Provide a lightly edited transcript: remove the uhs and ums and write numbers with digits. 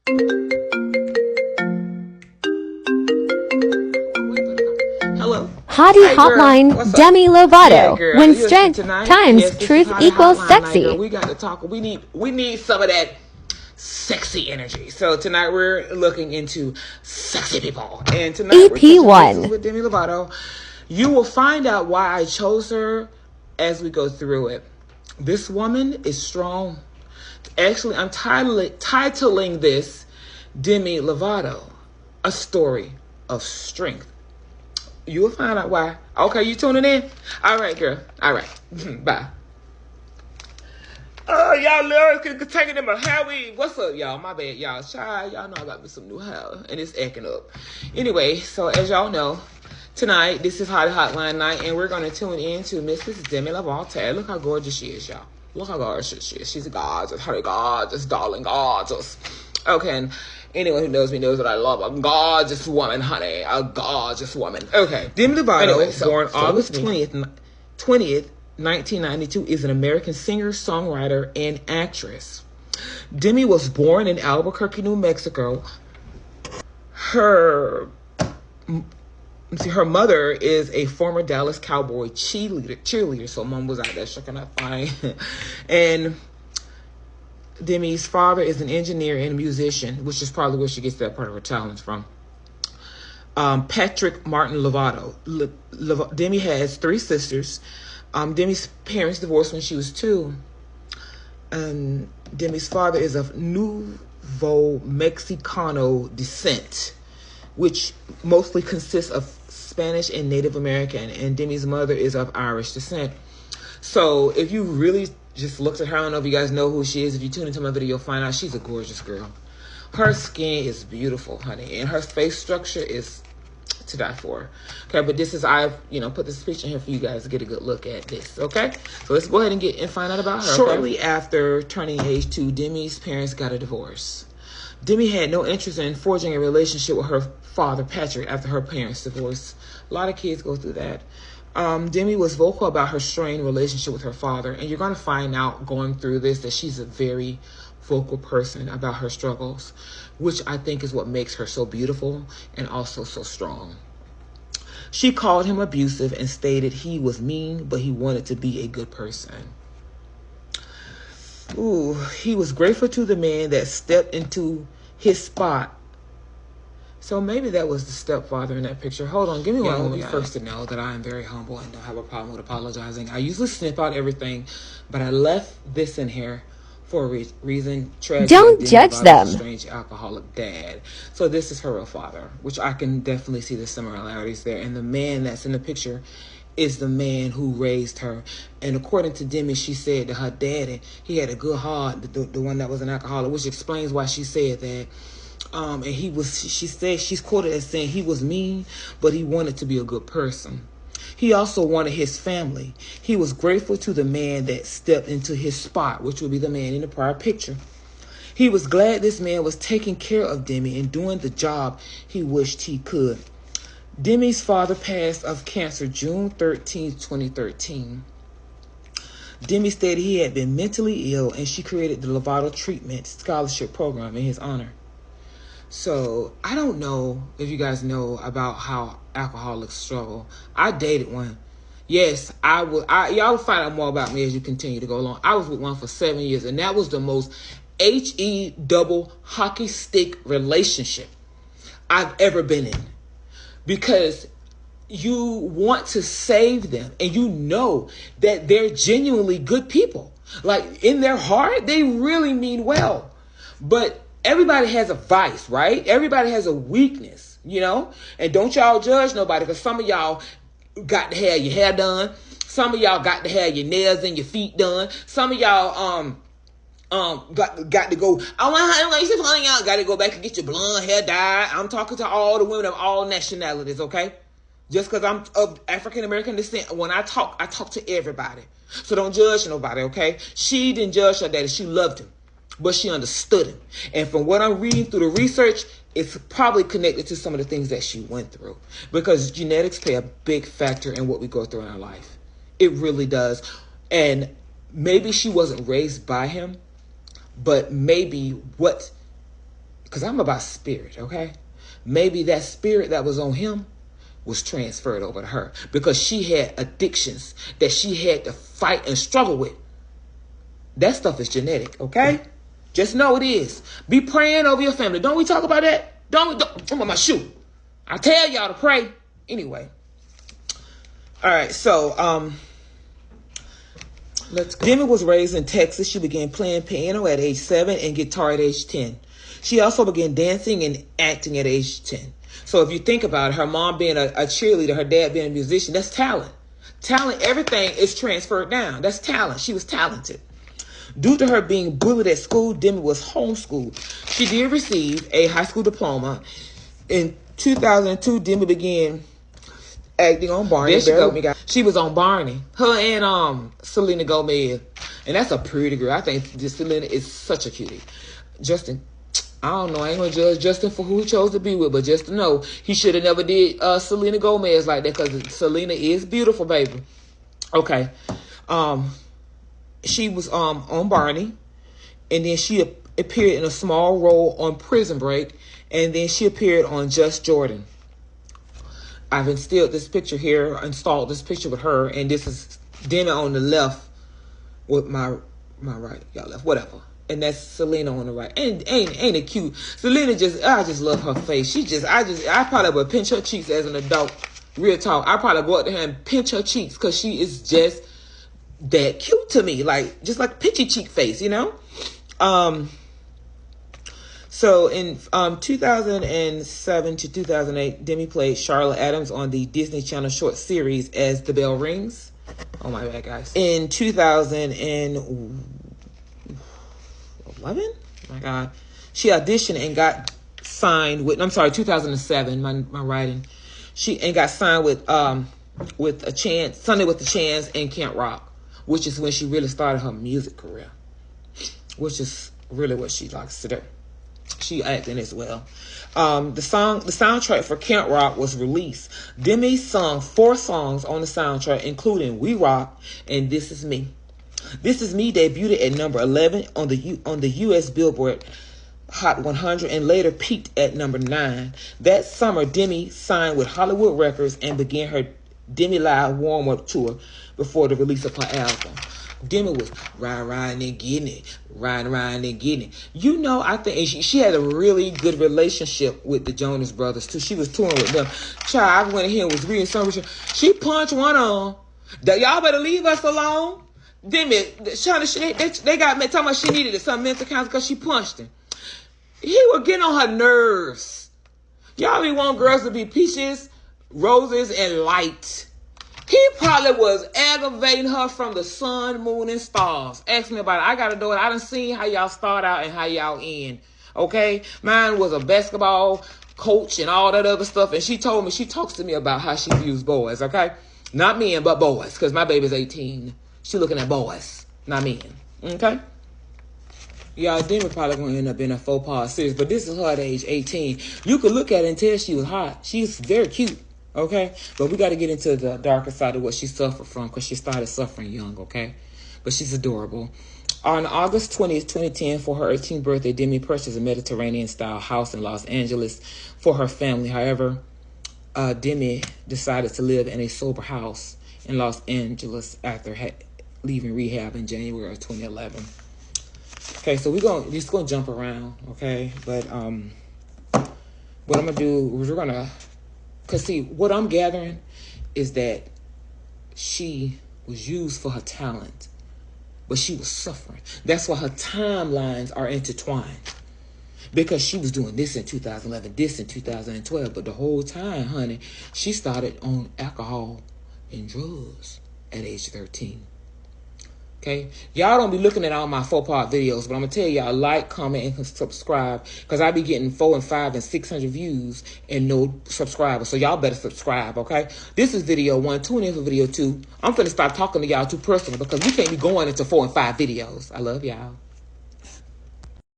Hello. Hottie Hey, Hotline, girl. Demi Lovato. Yeah, girl. When Listen, strength tonight, times yes, this is truth Hottie equals Hotline night, sexy. girl. We got to talk. We need some of that sexy energy. So tonight we're looking into sexy people, and tonight we're touching bases with Demi Lovato. You will find out why I chose her as we go through it. This woman is strong. Actually, I'm titling this Demi Lovato, a story of strength. You will find out why. Okay, you tuning in? All right, girl. All right. Bye. Oh, y'all love taking them a Howie. What's up, y'all? My bad, y'all. Shy, y'all know I got me some new hair, and it's acting up. Anyway, so as y'all know, tonight, this is Hottie Hotline night, and we're going to tune in to Mrs. Demi Lovato. Look how gorgeous she is, y'all. Look how gorgeous she is. She's gorgeous, honey, gorgeous, darling, gorgeous. Okay, and anyone who knows me knows that I love a gorgeous woman, honey. A gorgeous woman. Okay. Demi Lovato, born August 20th, 1992, is an American singer, songwriter, and actress. Demi was born in Albuquerque, New Mexico. Her mother is a former Dallas Cowboy cheerleader. So mom was out there shaking up fine. And Demi's father is an engineer and a musician, which is probably where she gets that part of her talents from. Patrick Martin Lovato. Demi has 3 sisters. Demi's parents divorced when she was 2. And Demi's father is of Nouveau Mexicano descent, which mostly consists of Spanish and Native American, and Demi's mother is of Irish descent. So if you really just looked at her, I don't know if you guys know who she is. If you tune into my video, you'll find out she's a gorgeous girl. Her skin is beautiful, honey, and her face structure is to die for. Okay, but this is, I've put this picture in here for you guys to get a good look at this. Okay, so let's go ahead and find out about her. Shortly after turning age 2, Demi's parents got a divorce. Demi had no interest in forging a relationship with her father, Patrick, after her parents' divorce. A lot of kids go through that. Demi was vocal about her strained relationship with her father, and you're going to find out going through this that she's a very vocal person about her struggles, which I think is what makes her so beautiful and also so strong. She called him abusive and stated he was mean, but he wanted to be a good person. Ooh, he was grateful to the man that stepped into his spot. So maybe that was the stepfather in that picture. Hold on, give me one moment first to know that I am very humble and don't have a problem with apologizing. I usually snip out everything, but I left this in here for a reason. Tragedy. Don't judge them. Strange alcoholic dad. So this is her real father, which I can definitely see the similarities there. And the man that's in the picture is the man who raised her. And according to Demi, she said that her daddy, he had a good heart, the one that was an alcoholic, which explains why she said that. And she said, she's quoted as saying he was mean, but he wanted to be a good person. He also wanted his family. He was grateful to the man that stepped into his spot, which would be the man in the prior picture. He was glad this man was taking care of Demi and doing the job he wished he could. Demi's father passed of cancer June 13, 2013. Demi stated he had been mentally ill, and she created the Lovato Treatment Scholarship Program in his honor. So I don't know if you guys know about how alcoholics struggle. I dated one. Yes, y'all will find out more about me as you continue to go along. I was with one for 7 years, and that was the most HE double hockey stick relationship I've ever been in. Because you want to save them, and you know that they're genuinely good people. Like, in their heart, they really mean well. But everybody has a vice, right? Everybody has a weakness, And don't y'all judge nobody, because some of y'all got to have your hair done. Some of y'all got to have your nails and your feet done. Some of y'all got to go. Got to go back and get your blonde hair dyed. I'm talking to all the women of all nationalities, okay? Just because I'm of African American descent, when I talk to everybody. So don't judge nobody, okay? She didn't judge her daddy. She loved him, but she understood him. And from what I'm reading through the research, it's probably connected to some of the things that she went through, because genetics play a big factor in what we go through in our life. It really does. And maybe she wasn't raised by him, but maybe because Because I'm about spirit, okay? Maybe that spirit that was on him was transferred over to her because she had addictions that she had to fight and struggle with. That stuff is genetic, okay? Just know it is. Be praying over your family. Don't we talk about that? Don't I'm on my shoe. I tell y'all to pray. Anyway. All right, so let's go. Demi was raised in Texas. She began playing piano at age 7 and guitar at age 10. She also began dancing and acting at age 10. So if you think about it, her mom being a cheerleader, her dad being a musician, that's talent. Talent, everything is transferred down. That's talent. She was talented. Due to her being bullied at school, Demi was homeschooled. She did receive a high school diploma. In 2002, Demi began acting on Barney. She was on Barney. Her and Selena Gomez. And that's a pretty girl. I think Selena is such a cutie. Justin, I don't know. I ain't going to judge Justin for who he chose to be with. But just to know, he should have never did Selena Gomez like that. Because Selena is beautiful, baby. Okay. She was on Barney. And then she appeared in a small role on Prison Break. And then she appeared on Just Jordan. I've installed this picture with her. And this is Demi on the left with my right. Y'all left. Whatever. And that's Selena on the right. And ain't it cute? Selena I just love her face. I probably would pinch her cheeks as an adult. Real talk. I probably go up to her and pinch her cheeks because she is just that cute to me. Like, just like pitchy cheek face, you know? So in 2007 to 2008, Demi played Charlotte Adams on the Disney Channel short series As the Bell Rings. Oh my bad, guys. In 2011, oh my God, she auditioned and got signed with. 2007. My writing. She got signed with a Chance, Sunday with the Chance and Camp Rock, which is when she really started her music career, which is really what she likes to do. She acting as well. The soundtrack for Camp Rock was released. Demi sung 4 songs on the soundtrack, including We Rock and This Is Me. This Is Me debuted at number 11 on the U.S. Billboard Hot 100 and later peaked at number 9. That summer, Demi signed with Hollywood Records and began her Demi Live warm-up tour before the release of her album. Demi was riding and getting it. Riding and getting it. You know, I think she had a really good relationship with the Jonas Brothers, too. She was touring with them. Child, I went in here and was reading something. She punched one on. Y'all better leave us alone. Demi, they got me talking about she needed some mental counseling because she punched him. He was getting on her nerves. Y'all be wanting girls to be peaches, roses, and light. He probably was aggravating her from the sun, moon, and stars. Ask me about it. I got to do it. I done seen how y'all start out and how y'all end. Okay? Mine was a basketball coach and all that other stuff. And she told me, she talks to me about how she views boys. Okay? Not men, but boys. Because my baby's 18. She looking at boys, not men. Okay? Y'all, Demi probably going to end up in a faux pas series. But this is her at age 18. You could look at her and tell she was hot. She's very cute. Okay? But we got to get into the darker side of what she suffered from because she started suffering young, okay? But she's adorable. On August 20th, 2010, for her 18th birthday, Demi purchased a Mediterranean-style house in Los Angeles for her family. However, Demi decided to live in a sober house in Los Angeles after leaving rehab in January of 2011. Okay, so we're just going to jump around, okay? But what I'm going to do is we're going to... Because, see, what I'm gathering is that she was used for her talent, but she was suffering. That's why her timelines are intertwined. Because she was doing this in 2011, this in 2012, but the whole time, honey, she started on alcohol and drugs at age 13. Okay, y'all don't be looking at all my 4-part videos, but I'm gonna tell y'all, like, comment, and subscribe, because I be getting 400 and 500 and 600 views and no subscribers. So y'all better subscribe. Okay, this is video 1. Tune in for video 2. I'm finna start talking to y'all too personal because we can't be going into 4 and 5 videos. I love y'all.